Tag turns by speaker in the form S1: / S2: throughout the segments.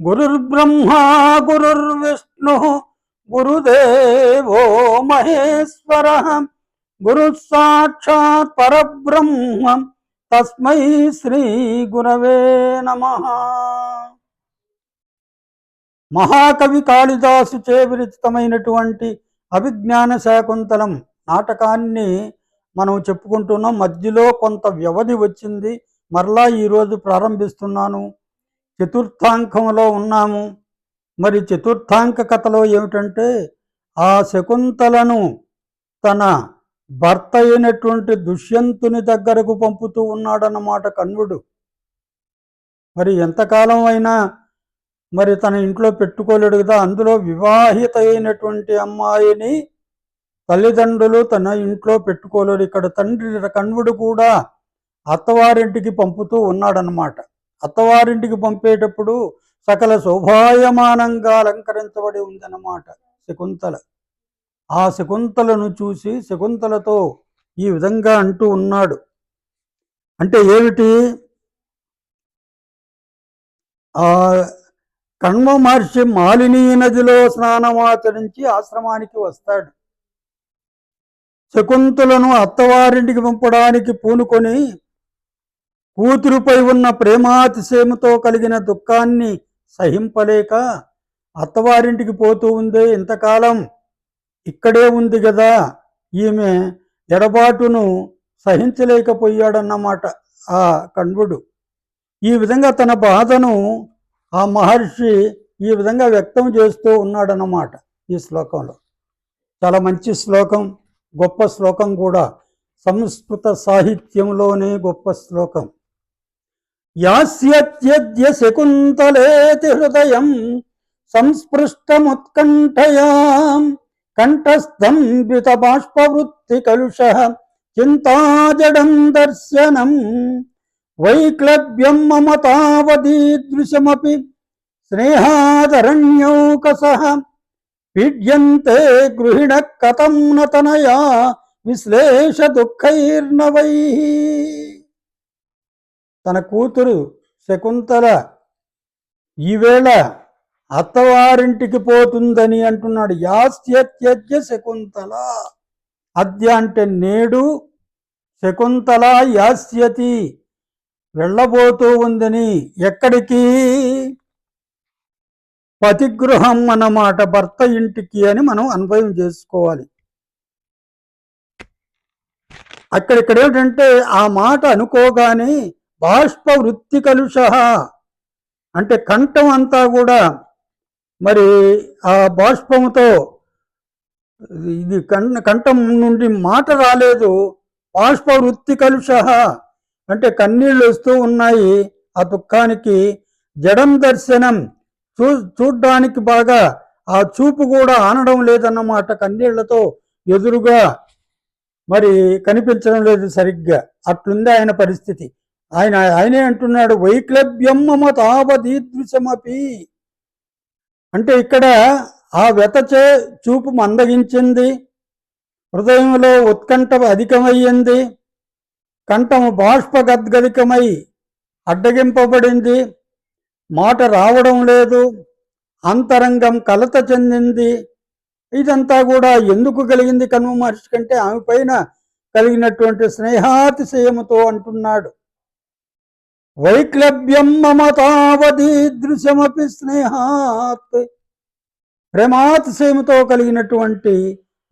S1: గురుర్బ్రహ్మా గురుర్విష్ణు గురుదేవో మహేశ్వర గురు సాక్షాత్ పరబ్రహ్మ తస్మై శ్రీ గురవే నమః. మహాకవి కాళిదాసు చే విరచితమైనటువంటి అభిజ్ఞాన శాకుంతలం నాటకాన్ని మనం చెప్పుకుంటున్నాం. మధ్యలో కొంత వ్యవధి వచ్చింది, మరలా ఈరోజు ప్రారంభిస్తున్నాను. చతుర్థాంకంలో ఉన్నాము. మరి చతుర్థాంక కథలో ఏమిటంటే, ఆ శకుంతలను తన భర్త అయినటువంటి దుష్యంతుని దగ్గరకు పంపుతూ ఉన్నాడన్నమాట కణ్వుడు. మరి ఎంతకాలం అయినా మరి తన ఇంట్లో పెట్టుకోలేడు కదా. అందులో వివాహిత అయినటువంటి అమ్మాయిని తల్లిదండ్రులు తన ఇంట్లో పెట్టుకోలేడు. ఇక్కడ తండ్రి కణ్వుడు కూడా అత్తవారింటికి పంపుతూ ఉన్నాడనమాట. అత్తవారింటికి పంపేటప్పుడు సకల శోభాయమానంగా అలంకరించబడి ఉందన్నమాట శకుంతల. ఆ శకుంతలను చూసి శకుంతలతో ఈ విధంగా అంటూ ఉన్నాడు. అంటే ఏమిటి? ఆ కణ్వ మహర్షి మాలినీ నదిలో స్నానమాచరించి ఆశ్రమానికి వస్తాడు. శకుంతలను అత్తవారింటికి పంపడానికి పూనుకొని కూతురుపై ఉన్న ప్రేమాతిశయముతో కలిగిన దుఃఖాన్ని సహింపలేక అత్తవారింటికి పోతూ ఉందే, ఇంతకాలం ఇక్కడే ఉంది కదా, ఈమె ఎడబాటును సహించలేకపోయాడన్నమాట ఆ కణ్వుడు. ఈ విధంగా తన బాధను ఆ మహర్షి ఈ విధంగా వ్యక్తం చేస్తూ ఉన్నాడన్నమాట ఈ శ్లోకంలో. చాలా మంచి శ్లోకం, గొప్ప శ్లోకం కూడా. సంస్కృత సాహిత్యంలోనే గొప్ప శ్లోకం. యాస్యత్యద్య శకుంతలేతి హృదయం సంస్పృష్టముత్కంఠయా కంఠస్తంభిత బాష్పవృత్తి కలుషః చింతాజడం దర్శనం వైక్లభ్యం మమతావదీదృశమపి స్నేహాదరణ్యౌకసః పీడ్యంతే గృహిణ కథం నతనయా విశ్లేష దుఃఖైర్నవైః. తన కూతురు శకుంతల ఈవేళ అత్తవారింటికి పోతుందని అంటున్నాడు. యాస్యత్యద్య శకుంతల, అద్య అంటే నేడు, శకుంతల యాస్యతి వెళ్ళబోతూ ఉందని. ఎక్కడికి? పతిగృహం అన్నమాట, భర్త ఇంటికి అని మనం అన్వయం చేసుకోవాలి. అక్కడిక్కడ ఏంటంటే ఆ మాట అనుకోగానే బాష్ప వృత్తి కలుష అంటే కంఠం అంతా కూడా మరి ఆ బాష్పముతో, ఇది కంఠం నుండి మాట రాలేదు. బాష్ప వృత్తి కలుష అంటే కన్నీళ్ళు వస్తూ ఉన్నాయి ఆ దుఃఖానికి. జడం దర్శనం, చూడ్డానికి బాగా ఆ చూపు కూడా ఆనడం లేదన్నమాట. కన్నీళ్లతో ఎదురుగా మరి కనిపించడం లేదు సరిగ్గా. అట్లుంది ఆయన పరిస్థితి. ఆయనే అంటున్నాడు, వైక్లభ్యం మమ తావదీదృశమపి అంటే ఇక్కడ ఆ వెతచే చూపు మందగించింది, హృదయంలో ఉత్కంఠ అధికమయ్యింది, కంఠము బాష్ప గద్గదికమై అడ్డగింపబడింది, మాట రావడం లేదు, అంతరంగం కలత చెందింది. ఇదంతా కూడా ఎందుకు కలిగింది కణ్వ మహర్షి కంటే ఆమె పైన కలిగినటువంటి స్నేహాతిశయముతో అంటున్నాడు. వైక్లభ్యం మమతావదీదృశమపి స్నేహాత్, ప్రేమాతిశయముతో కలిగినటువంటి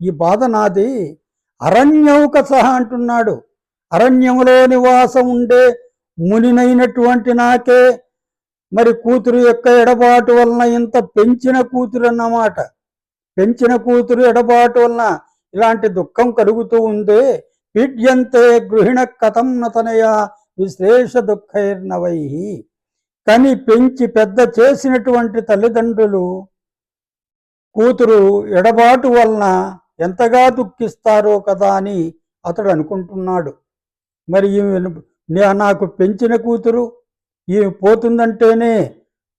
S1: ఈ బాధ నాది. అరణ్యౌకసహ అంటున్నాడు. అరణ్యములో నివాసం ఉండే మునినైనటువంటి నాకే మరి కూతురు యొక్క ఎడబాటు వలన, ఇంత పెంచిన కూతురు అన్నమాట, పెంచిన కూతురు ఎడబాటు వలన ఇలాంటి దుఃఖం కలుగుతూ ఉందే. పీడ్యంతే గృహిణ కథం నతనయా విశ్లేష దుఃఖైర్నవైః. కానీ పెంచి పెద్ద చేసినటువంటి తల్లిదండ్రులు కూతురు ఎడబాటు వలన ఎంతగా దుఃఖిస్తారో కదా అని అతడు అనుకుంటున్నాడు. మరి నాకు పెంచిన కూతురు ఈమె పోతుందంటేనే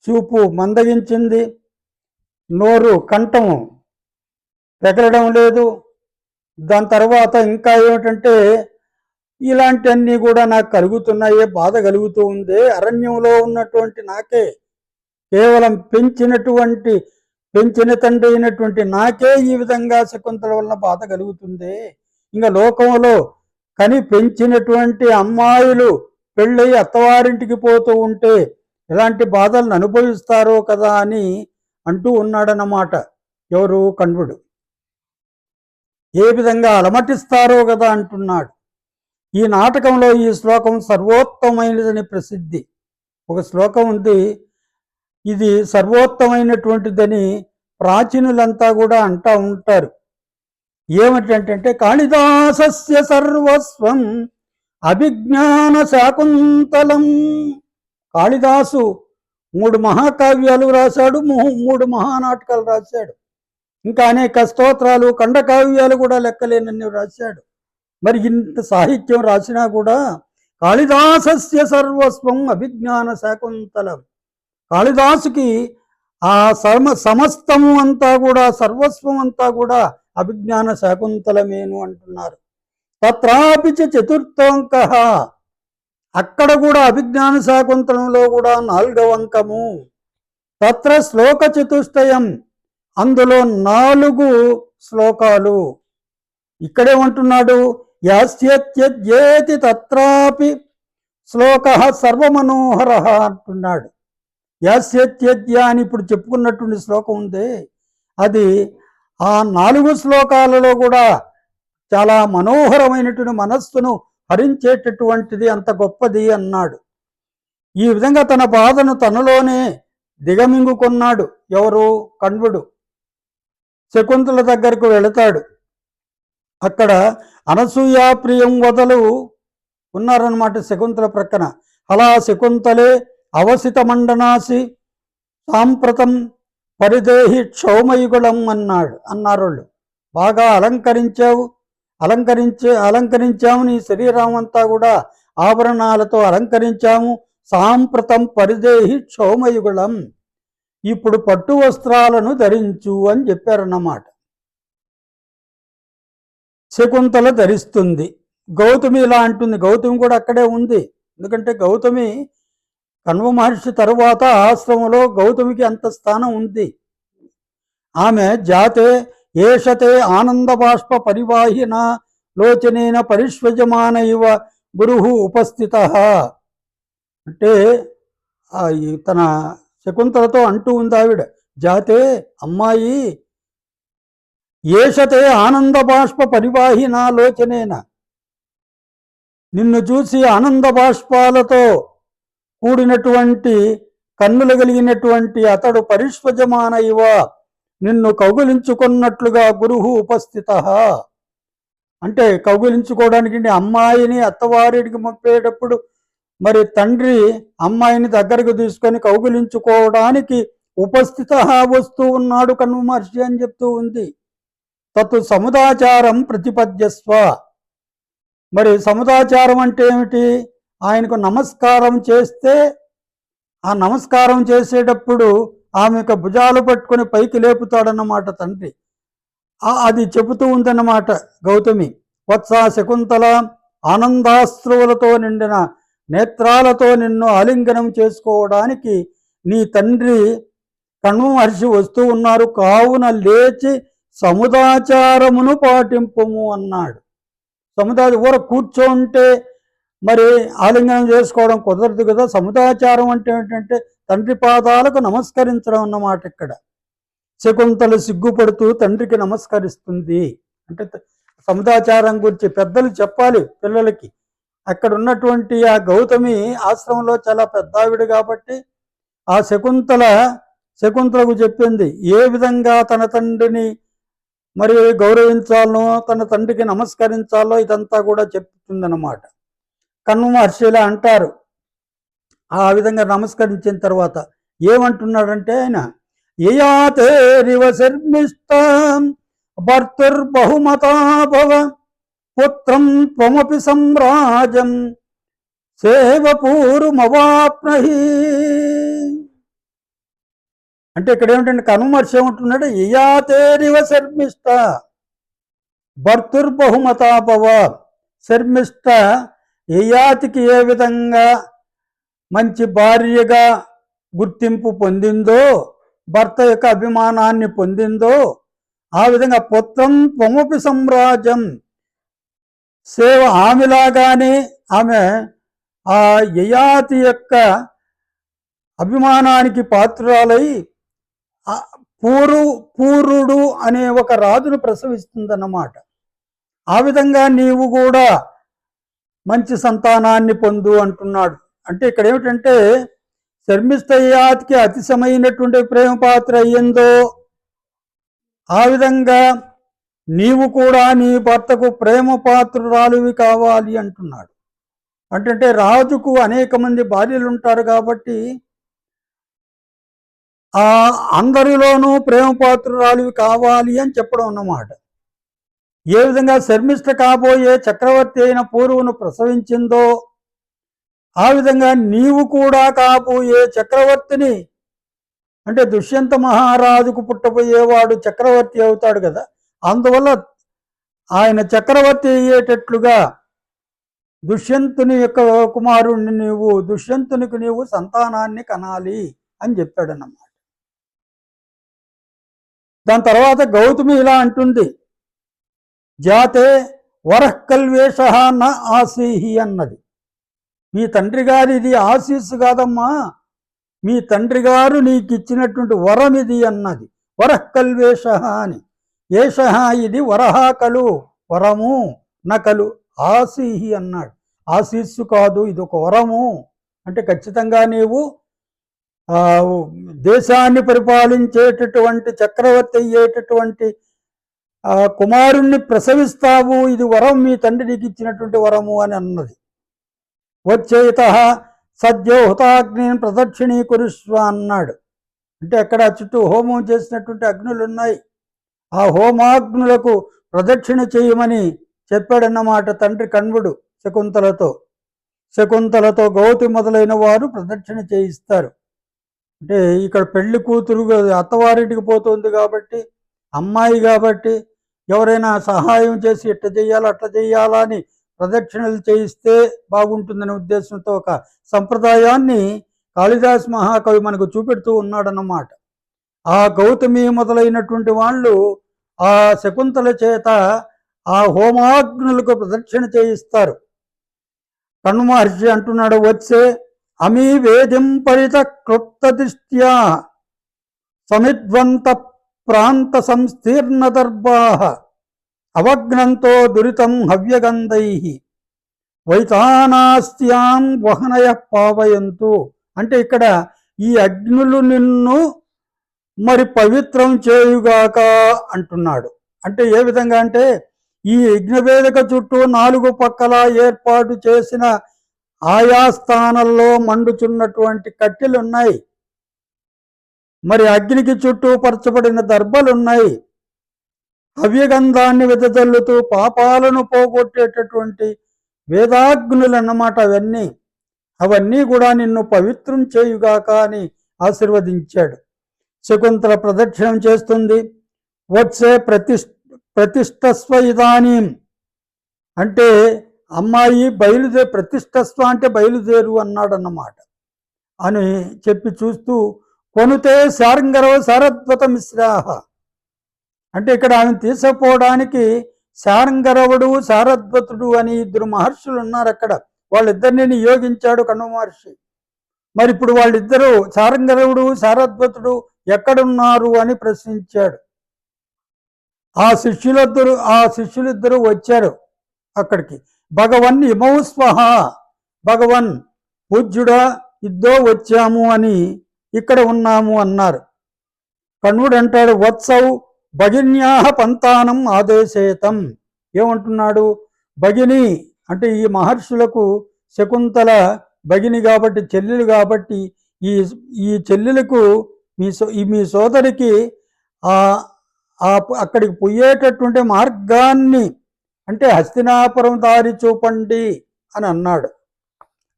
S1: చూపు మందగించింది, నోరు కంఠము పెగలడం లేదు. దాని తర్వాత ఇంకా ఏమిటంటే ఇలాంటివన్నీ కూడా నాకు కలుగుతున్నాయే, బాధ కలుగుతూ ఉంది. అరణ్యంలో ఉన్నటువంటి నాకే కేవలం పెంచిన తండ్రి అయినటువంటి నాకే ఈ విధంగా శకుంతల వలన బాధ కలుగుతుంది, ఇంకా లోకంలో కని పెంచినటువంటి అమ్మాయిలు పెళ్ళయి అత్తవారింటికి పోతూ ఉంటే ఎలాంటి బాధలను అనుభవిస్తారో కదా అని అంటూ ఉన్నాడన్నమాట. ఎవరు? కణ్వుడు. ఏ విధంగా అలమటిస్తారో కదా అంటున్నాడు. ఈ నాటకంలో ఈ శ్లోకం సర్వోత్తమైనదని ప్రసిద్ధి. ఒక శ్లోకం ఉంది, ఇది సర్వోత్తమైనటువంటిదని ప్రాచీనులంతా కూడా అంటూ ఉంటారు. ఏమిటంటే కాళిదాసస్య సర్వస్వం అభిజ్ఞాన శాకుంతలం. కాళిదాసు 3 మహాకావ్యాలు రాశాడు, 3 మహానాటకాలు రాశాడు, ఇంకా అనేక స్తోత్రాలు ఖండకావ్యాలు కూడా లెక్కలేనన్ని రాశాడు. మరి ఇంత సాహిత్యం రాసినా కూడా కాళిదాసస్య సర్వస్వం అభిజ్ఞాన శాకుంతలం. కాళిదాసుకి ఆ సమస్తము అంతా కూడా, సర్వస్వం అంతా కూడా అభిజ్ఞాన శాకుంతలమేను అంటున్నారు. తత్రాపి చతుర్థోంక, అక్కడ కూడా అభిజ్ఞాన శాకుంతలంలో కూడా 4వ అంకము. తత్ర శ్లోక చతుష్టయం, అందులో 4 శ్లోకాలు. ఇక్కడేమంటున్నాడు? యాస్యేతి తత్రాపి శ్లోక సర్వమనోహర అంటున్నాడు. యాస్యేత్య అని ఇప్పుడు చెప్పుకున్నటువంటి శ్లోకం ఉంది, అది ఆ 4 శ్లోకాలలో కూడా చాలా మనోహరమైనటువంటి మనస్సును హరించేటటువంటిది, అంత గొప్పది అన్నాడు. ఈ విధంగా తన బాధను తనలోనే దిగమింగుకున్నాడు. ఎవరు? కణ్వుడు. శకుంతల దగ్గరకు వెళతాడు. అక్కడ అనసూయ ప్రియం వదలు ఉన్నారన్నమాట శకుంతల ప్రక్కన. అలా శకుంతలే అవసిత మండనాసి సాంప్రతం పరిదేహి క్షౌమయుగుళం అన్నారు. బాగా అలంకరించాము నీ శరీరం అంతా కూడా ఆభరణాలతో అలంకరించాము. సాంప్రతం పరిదేహి క్షౌమయుగుళం, ఇప్పుడు పట్టు వస్త్రాలను ధరించు అని చెప్పారన్నమాట. శకుంతల ధరిస్తుంది. గౌతమి ఇలా అంటుంది. గౌతమి కూడా అక్కడే ఉంది. ఎందుకంటే గౌతమి కణ్వ మహర్షి తరువాత ఆశ్రమంలో గౌతమికి అంత స్థానం ఉంది. ఆమె జాతే ఏషతే ఆనంద బాష్ప పరివాహిన లోచనేన పరిష్వజమాన ఇవ గురు ఉపస్థిత. అంటే తన శకుంతలతో అంటూ ఉంది ఆవిడ, జాతే అమ్మాయి, ఏషతే ఆనంద బాష్ప పరివాహిన లోచనేన, నిన్ను చూసి ఆనంద బాష్పాలతో కూడినటువంటి కన్నులు కలిగినటువంటి అతడు పరిష్వజమాన ఇవ, నిన్ను కౌగులించుకున్నట్లుగా గురువు ఉపస్థిత. అంటే కౌగులించుకోవడానికి అమ్మాయిని అత్తవారికి పంపేటప్పుడు మరి తండ్రి అమ్మాయిని దగ్గరకు తీసుకొని కౌగులించుకోవడానికి ఉపస్థిత వస్తూ ఉన్నాడు కణ్వ మహర్షి అని చెప్తూ ఉంది. తత్ సముదాచారం ప్రతిపద్యస్వ. మరి సముదాచారం అంటే ఏమిటి? ఆయనకు నమస్కారం చేస్తే ఆ నమస్కారం చేసేటప్పుడు ఆమెకు భుజాలు పట్టుకొని పైకి లేపుతాడన్నమాట తండ్రి. అది చెబుతూ ఉందన్నమాట గౌతమి. వత్స శకుంతల, ఆనందాశ్రువులతో నిండిన నేత్రాలతో నిన్ను ఆలింగనం చేసుకోవడానికి నీ తండ్రి కణ్వ మహర్షి వస్తూ ఉన్నారు, కావున లేచి సముదాచారమును పాటింపము అన్నాడు. ఊర కూర్చోంటే మరి ఆలింగనం చేసుకోవడం కుదరదు కదా. సముదాచారం అంటే ఏంటంటే తండ్రి పాదాలకు నమస్కరించడం అన్నమాట. ఇక్కడ శకుంతల సిగ్గుపడుతూ తండ్రికి నమస్కరిస్తుంది. అంటే సముదాచారం గురించి పెద్దలు చెప్పాలి పిల్లలకి. అక్కడ ఉన్నటువంటి ఆ గౌతమి ఆశ్రమంలో చాలా పెద్దావిడ కాబట్టి ఆ శకుంతలకు చెప్పింది ఏ విధంగా తన తండ్రిని మరి గౌరవించాలనో, తన తండ్రికి నమస్కరించాలో ఇదంతా కూడా చెప్తుందన్నమాట. కణ్వ మహర్షిలా అంటారు. ఆ విధంగా నమస్కరించిన తర్వాత ఏమంటున్నాడంటే ఆయన, యయాతేరివ శర్మిష్టం భర్తుర్బహుమతాభవ పుత్రం త్వమపి సంరాజం సేవపూర్వమవాప్నహి. అంటే ఇక్కడ ఏమిటంటే కణ్వ మహర్షి ఏమంటున్నాడు, యయాతేరివ శర్మిష్ట భర్తుర్బహుమతాభవ. శర్మిష్ట యయాతికి ఏ విధంగా మంచి భార్యగా గుర్తింపు పొందిందో, భర్త యొక్క అభిమానాన్ని పొందిందో, ఆ విధంగా పుత్రం త్వమపి సమ్రాజం, సేవ ఆమెలాగానే ఆమె ఆ యయాతి యొక్క అభిమానానికి పాత్రురాలై పూరుడు అనే ఒక రాజును ప్రసవిస్తుందన్నమాట. ఆ విధంగా నీవు కూడా మంచి సంతానాన్ని పొందు అంటున్నాడు. అంటే ఇక్కడ ఏమిటంటే శర్మిష్ఠయాతికి అతిశమైనటువంటి ప్రేమ పాత్ర అయ్యిందో, ఆ విధంగా నీవు కూడా నీ భర్తకు ప్రేమ పాత్రురాలివి కావాలి అంటున్నాడు. అంటే రాజుకు అనేక మంది భార్యలు ఉంటారు కాబట్టి ఆ అందరిలోనూ ప్రేమ పాత్రురాలివి కావాలి అని చెప్పడం అన్నమాట. ఏ విధంగా శర్మిష్ఠ కాబోయే చక్రవర్తి అయిన పూర్వును ప్రసవించిందో, ఆ విధంగా నీవు కూడా కాబోయే చక్రవర్తిని, అంటే దుష్యంత మహారాజుకు పుట్టబోయేవాడు చక్రవర్తి అవుతాడు కదా, అందువల్ల ఆయన చక్రవర్తి అయ్యేటట్లుగా దుష్యంతుని యొక్క కుమారుణ్ణి దుష్యంతునికి నీవు సంతానాన్ని కనాలి అని చెప్పాడన్నమాట. దాని తర్వాత గౌతమి ఇలా అంటుంది, జాతే వరఃకల్వేష న ఆసీహి అన్నది. మీ తండ్రి గారు ఇది ఆశీస్సు కాదమ్మా, మీ తండ్రి గారు నీకు ఇచ్చినటువంటి వరం ఇది అన్నది. వరఃకల్వేష అని, ఏష ఇది వరహ కలు, వరము నకలు ఆశీహి అన్నాడు. ఆశీస్సు కాదు, ఇది ఒక వరము. అంటే ఖచ్చితంగా నీవు దేశాన్ని పరిపాలించేటటువంటి చక్రవర్తి అయ్యేటటువంటి కుమారుణ్ణి ప్రసవిస్తావు, ఇది వరం, మీ తండ్రికి ఇచ్చినటువంటి వరము అని అన్నది. వచ్చేత సద్యో హుతాగ్నిని ప్రదక్షిణీకురుష్వ అన్నాడు. అంటే అక్కడ చుట్టూ హోమం చేసినటువంటి అగ్నులు ఉన్నాయి, ఆ హోమాగ్నులకు ప్రదక్షిణ చేయమని చెప్పాడన్నమాట తండ్రి కణ్వుడు శకుంతలతో గౌతమి మొదలైన వారు ప్రదక్షిణ చేయిస్తారు. అంటే ఇక్కడ పెళ్లి కూతురు అత్తవారింటికి పోతుంది కాబట్టి, అమ్మాయి కాబట్టి ఎవరైనా సహాయం చేసి ఇట్లా చేయాలా అట్లా చేయాలా అని ప్రదక్షిణలు చేయిస్తే బాగుంటుందనే ఉద్దేశంతో ఒక సంప్రదాయాన్ని కాళిదాస్ మహాకవి మనకు చూపెడుతూ ఉన్నాడన్నమాట. ఆ గౌతమి మొదలైనటువంటి వాళ్ళు ఆ శకుంతల చేత ఆ హోమాగ్నులకు ప్రదక్షిణ చేయిస్తారు. కణ్వ మహర్షి అంటున్నాడు, వచ్చే అమీ వేదిం పరిత క్లుప్త దృష్ట్యా సమిద్వంత ప్రాంత సంస్తీర్ణ దర్భా అవగ్నంతో దురితం హవ్యగంధై వైతానాస్త్యాం వహనయ పావయంతు. అంటే ఇక్కడ ఈ అగ్నులు నిన్ను మరి పవిత్రం చేయుగాక అంటున్నాడు. అంటే ఏ విధంగా అంటే ఈ యజ్ఞవేదిక చుట్టూ 4 పక్కల ఏర్పాటు చేసిన ఆయా స్థానంలో మండుచున్నటువంటి కట్టెలున్నాయి, మరి అగ్నికి చుట్టూ పరచబడిన దర్భలున్నాయి, హవ్యగంధాన్ని వెదజల్లుతూ పాపాలను పోగొట్టేటటువంటి వేదాగ్నులు అన్నమాట. అవన్నీ కూడా నిన్ను పవిత్రం చేయుగాక అని ఆశీర్వదించాడు. శకుంతల ప్రదక్షిణం చేస్తుంది. వచ్చే ప్రతిష్టస్వ ఇదానీం అంటే అమ్మాయి ప్రతిష్టస్వ అంటే బయలుదేరు అన్నాడన్నమాట. అని చెప్పి చూస్తూ కొనుతే శారంగరవ శారద్వత మిశ్రాహ అంటే ఇక్కడ ఆమెను తీసుకుపోవడానికి శారంగరవుడు శారద్వతుడు అని 2 మహర్షులు ఉన్నారు అక్కడ. వాళ్ళిద్దరిని నియోగించాడు కణ్వ మహర్షి. మరి ఇప్పుడు వాళ్ళిద్దరూ శారంగరవుడు శారద్వతుడు ఎక్కడున్నారు అని ప్రశ్నించాడు. ఆ శిష్యులిద్దరూ వచ్చారు అక్కడికి. భగవన్ ఇమౌ స్వహ, భగవన్ పూజ్యుడా ఇద్దో వచ్చాము అని ఇక్కడ ఉన్నాము అన్నారు. కణ్వుడు అంటాడు, వత్సౌ భగిన్యాహ పంతానం ఆదేశేతం. ఏమంటున్నాడు? భగిని అంటే ఈ మహర్షులకు శకుంతల భగిని కాబట్టి, చెల్లెలు కాబట్టి ఈ చెల్లెలకు మీ సోదరికి అక్కడికి పోయేటటువంటి మార్గాన్ని అంటే హస్తినాపురం దారి చూపండి అని అన్నాడు.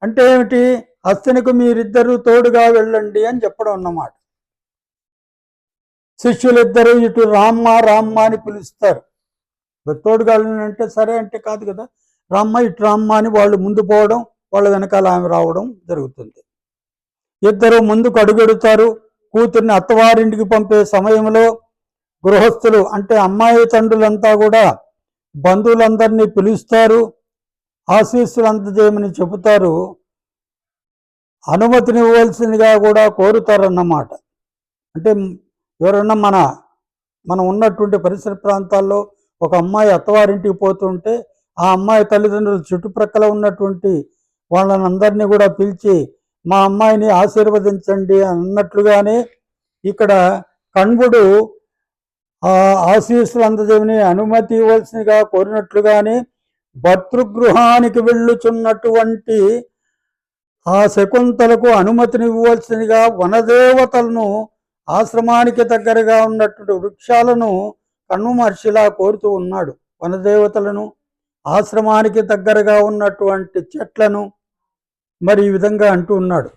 S1: అంటే ఏమిటి? హస్తినకు మీరిద్దరూ తోడుగా వెళ్ళండి అని చెప్పడం అన్నమాట. శిష్యులిద్దరూ ఇటు రామ్మ అని పిలుస్తారు. తోడుగా అంటే సరే అంటే కాదు కదా, రామ్మ ఇటు రామ్మ అని వాళ్ళు ముందు పోవడం, వాళ్ళ వెనకాల ఆమె రావడం జరుగుతుంది. ఇద్దరు ముందుకు అడుగెడుతారు. కూతుర్ని అత్తవారింటికి పంపే సమయంలో గృహస్థులు అంటే అమ్మాయి తండ్రులంతా కూడా బంధువులందరినీ పిలుస్తారు, ఆశీస్సులు అందజేయమని చెబుతారు, అనుమతిని ఇవ్వాల్సిందిగా కూడా కోరుతారన్నమాట. అంటే ఎవరన్నా మనం ఉన్నటువంటి పరిసర ప్రాంతాల్లో ఒక అమ్మాయి అత్తవారింటికి పోతుంటే ఆ అమ్మాయి తల్లిదండ్రులు చుట్టుప్రక్కల ఉన్నటువంటి వాళ్ళని అందరినీ కూడా పిలిచి మా అమ్మాయిని ఆశీర్వదించండి అన్నట్లుగానే ఇక్కడ కణ్వుడు ఆశీస్సులు అందజేయని అనుమతి ఇవ్వాల్సిందిగా కోరినట్లుగానే భర్తృగృహానికి వెళ్ళుచున్నటువంటి ఆ శకుంతలకు అనుమతిని ఇవ్వాల్సిందిగా వనదేవతలను ఆశ్రమానికి దగ్గరగా ఉన్నటువంటి వృక్షాలను కణ్వ మహర్షిలా కోరుతూ ఉన్నాడు. వనదేవతలను, ఆశ్రమానికి దగ్గరగా ఉన్నటువంటి చెట్లను మరి ఈ విధంగా అంటూ ఉన్నాడు.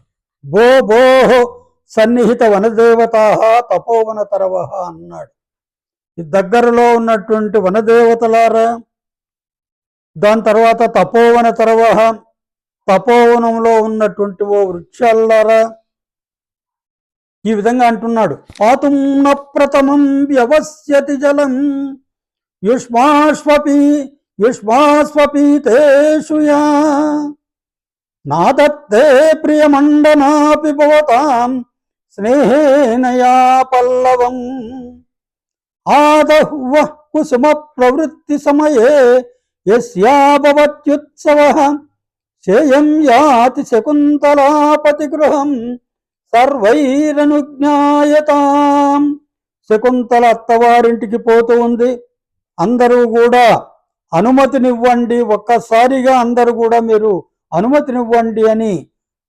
S1: భో భోహో సన్నిహిత వనదేవతా తపోవన తరవహ అన్నాడు. ఈ దగ్గరలో ఉన్నటువంటి వనదేవతలారా, దాని తర్వాత తపోవన తరవహ తపోవనంలో ఉన్నటువంటి ఓ వృక్షాలారా, ఈ విధంగా అంటున్నాడు. పాతుమ్న ప్రథమం వ్యవస్యతి జలం యుష్మాస్వపీతేషు యా నాదత్తే ప్రియమండనాపి భవతాం స్నేహేనయా పల్లవం ఆదహ్వ కుసుమ ప్రవృత్తి సమయే యస్యాభవత్యుత్సవః శేయం యాతి శకుంతలాపతి గృహం సర్వైరనుజ్ఞాయతాం. శకుంతల అత్తవారింటికి పోతూ ఉంది. అందరూ కూడా అనుమతినివ్వండి, ఒక్కసారిగా అందరూ కూడా మీరు అనుమతినివ్వండి అని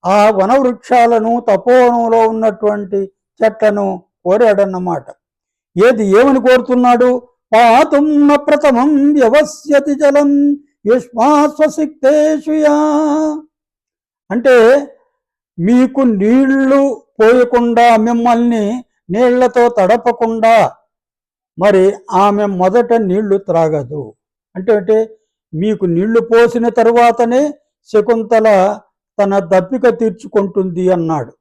S1: ఆ వనవృక్షాలను, తపోవనంలో ఉన్నటువంటి చెట్లను కోరాడన్నమాట. ఏమని కోరుతున్నాడు? పాతుమ్న ప్రథమం వ్యవస్యతి జలం యుష్మాస్వసిక్తేషుయా అంటే మీకు నీళ్లు పోయకుండా, మిమ్మల్ని నీళ్లతో తడపకుండా మరి ఆమె మొదట నీళ్లు త్రాగదు. అంటే మీకు నీళ్లు పోసిన తరువాతనే శకుంతల తన దప్పిక తీర్చుకుంటుంది అన్నాడు.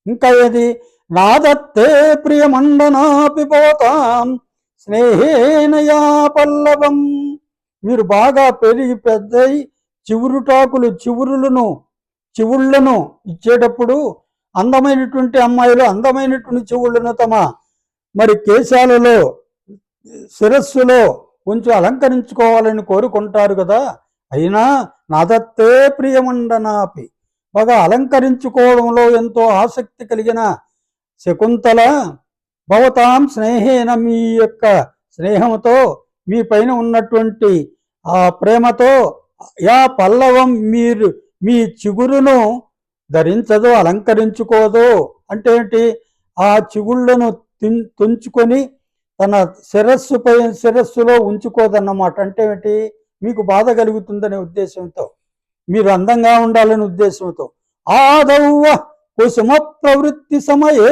S1: ఇంకా ఏది? నాదత్తే ప్రియమండనాపి పోతాం స్నేహేనయా పల్లవం మీరు బాగా పెరిగి పెద్దై చివుళ్లను ఇచ్చేటప్పుడు అందమైనటువంటి అమ్మాయిలు అందమైనటువంటి చివుళ్లను తమ మరి కేశాలలో, శిరస్సులో కొంచెం అలంకరించుకోవాలని కోరుకుంటారు కదా. అయినా నాదత్తే ప్రియమండనాపి బాగా అలంకరించుకోవడంలో ఎంతో ఆసక్తి కలిగిన శకుంతల భవతాం స్నేహేన మీ యొక్క స్నేహంతో, మీ పైన ఉన్నటువంటి ఆ ప్రేమతో యా పల్లవం మీరు మీ చిగురును ధరించదో, అలంకరించుకోదో. అంటే ఏంటి? ఆ చిగుళ్లను తుంచుకొని తన శిరస్సులో ఉంచుకోదన్నమాట. అంటే ఏంటి? మీకు బాధ కలుగుతుందనే ఉద్దేశంతో, మీరు అందంగా ఉండాలనే ఉద్దేశంతో. ఆదౌవ కుసుమ ప్రవృత్తి సమయే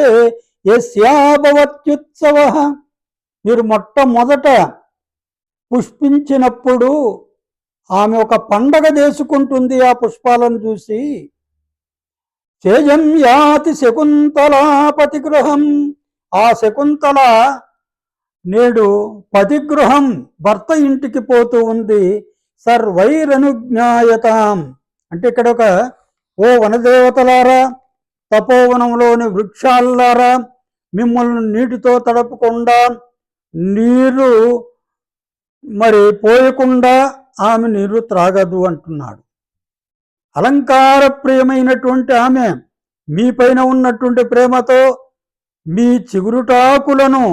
S1: యస్యాభవత్యుత్సవః మీరు మొట్టమొదట పుష్పించినప్పుడు ఆమె ఒక పండగ చేసుకుంటుంది ఆ పుష్పాలను చూసి. తేజం యాతి శకుంతలాపతి గృహం ఆ శకుంతల నేడు పతిగృహం భర్త ఇంటికి పోతూ ఉంది. సర్వైరనుజ్ఞాయతాం అంటే ఇక్కడ ఓ వనదేవతలారా, తపోవనంలోని వృక్షాలారా, మిమ్మల్ని నీటితో తడపకుండా, నీరు మరి పోయకుండా ఆమె నీరు త్రాగదు అంటున్నాడు. అలంకార ప్రియమైనటువంటి ఆమె మీ పైన ఉన్నటువంటి ప్రేమతో మీ చిగురుటాకులను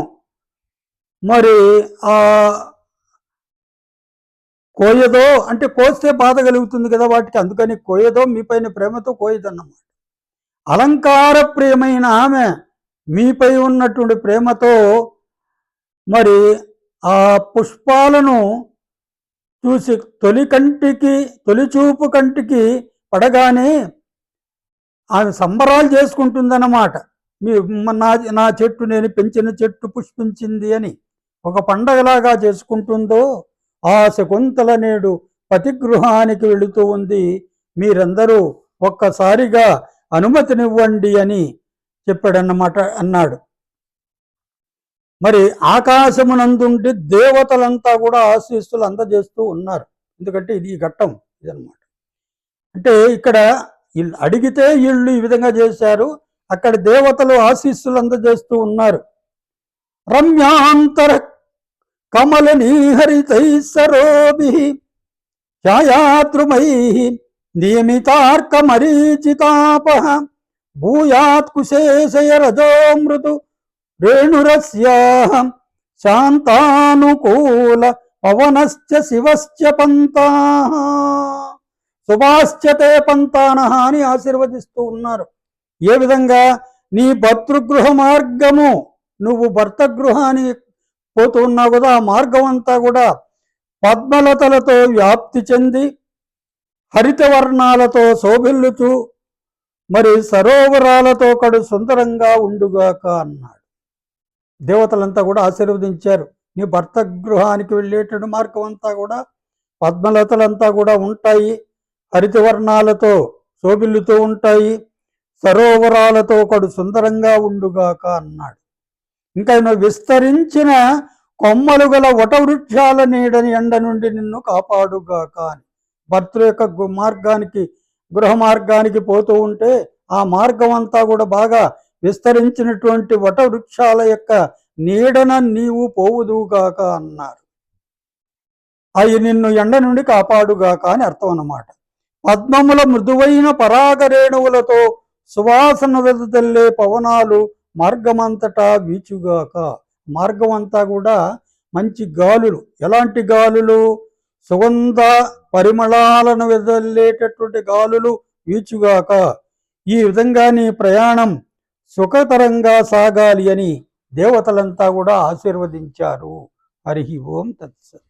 S1: మరి కోయదో, అంటే కోస్తే బాధ కలుగుతుంది కదా వాటికి, అందుకని కోయదో, మీ పైన ప్రేమతో కోయదన్నమాట. అలంకార ప్రియమైన ఆమె మీపై ఉన్నటువంటి ప్రేమతో మరి ఆ పుష్పాలను చూసి తొలిచూపు కంటికి పడగానే ఆమె సంబరాలు చేసుకుంటుందన్నమాట. నా చెట్టు, నేను పెంచిన చెట్టు పుష్పించింది అని ఒక పండగలాగా చేసుకుంటుందో ఆ శకుంతల నేడు పతిగృహానికి వెళుతూ ఉంది. మీరందరూ ఒక్కసారిగా అనుమతినివ్వండి అని అన్నాడు. మరి ఆకాశమునందుండి దేవతలంతా కూడా ఆశీస్సులు అందజేస్తూ ఉన్నారు. ఎందుకంటే ఇది ఘట్టం ఇదనమాట. అంటే ఇక్కడ అడిగితే వీళ్ళు ఈ విధంగా చేశారు, అక్కడ దేవతలు ఆశీస్సులు అందజేస్తూ ఉన్నారు. రమ్యాంతర కమల నీహరితై సరోభి ఛాయాద్రుమై నియమితార్క మరీచితాప భూయాత్ కుశేషయ రజో మృదు రేణురస్యాః శాంతానుకూల పవనశ్చ శివశ్చ పంతాః శుభాశ్చతే పంతానః అని ఆశీర్వదిస్తూ ఉన్నారు. ఏ విధంగా నీ భర్తృగృహ మార్గము, నువ్వు భర్త గృహానికి పోతూ ఉన్నావు కదా, ఆ మార్గం అంతా కూడా పద్మలతలతో వ్యాప్తి చెంది హరితవర్ణాలతో శోభిల్లుచు మరి సరోవరాలతో కడు సుందరంగా ఉండుగాక అన్నాడు. దేవతలంతా కూడా ఆశీర్వదించారు. నీ భర్త గృహానికి వెళ్ళేటటువంటి మార్గం అంతా కూడా పద్మలతలంతా కూడా ఉంటాయి, హరితవర్ణాలతో శోభిల్లుతూ ఉంటాయి, సరోవరాలతో కడు సుందరంగా ఉండుగాక అన్నాడు. ఇంకా విస్తరించిన కొమ్మలు గల వటవృక్షాల నీడని ఎండ నుండి నిన్ను కాపాడుగాక అని. భర్త యొక్క గృహ మార్గానికి పోతూ ఉంటే ఆ మార్గం అంతా కూడా బాగా విస్తరించినటువంటి వటవృక్షాల యొక్క నీడన నీవు పోవుదుగాక అన్నారు. అవి నిన్ను ఎండ నుండి కాపాడుగాక అని అర్థం అన్నమాట. పద్మముల మృదువైన పరాగరేణువులతో సువాసన వెదజల్లే పవనాలు మార్గమంతటా వీచుగాక. మార్గం అంతా కూడా మంచి గాలులు. ఎలాంటి గాలులు? సుగంధ పరిమళాలను వెదజల్లేటటువంటి గాలులు వీచుగాక. ఈ విధంగా నీ ప్రయాణం సుఖతరంగా సాగాలి అని దేవతలంతా కూడా ఆశీర్వదించారు. హరి ఓం తత్సత్.